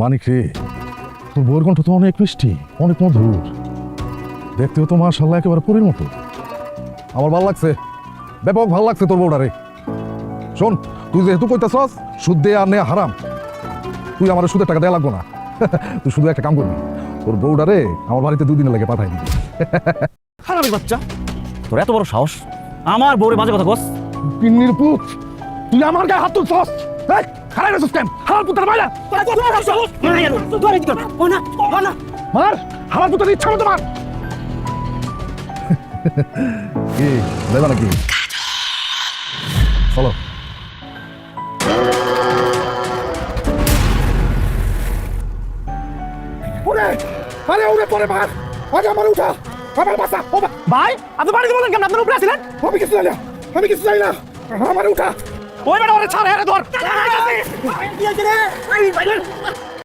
মানিক রে, তোর বউয়ের কণ্ঠ তো অনেক মিষ্টি, অনেক মধুর, দেখতেও তো মাশাআল্লাহ একেবারে পরীর মতো। আমার ভালো লাগছে, ব্যাপক ভালো লাগছে তোর বউটা রে। শোন, তুই যেহেতু কইতাছস সুদ দেয়া আর নেয়া হারাম, তুই আমার সুদের টাকা দেয়া লাগবো না। তুই শুধু একটা কাম করবি, তোর বউটা রে আমার বাড়িতে 2 দিনের লাগে পাঠাই দিবি। খারাপের বাচ্চা, তোর এত বড় সাহস আমার বউরে বাজে কথা কস? পিন্নির পুত, তুই আমার গায়ে হাত তুলছস? এই খারাই রেছস কেন? হারার পুতের মাইলা মার, হারার পুতের ইচ্ছা মতো মার। কি দেবা নাকি? চলো। ওরে আরে ওরে পরে মার, আগে আমার উঠা, আমার বাসা। ভাই, আপনি বাড়িতে বলেন কেন? আপনার উপরে আছিলেন? আমি কিছু জানি না, আমি কিছু জানি না, আমার উঠা। ওই বেটা ওরে ছাড়, আরে ধর।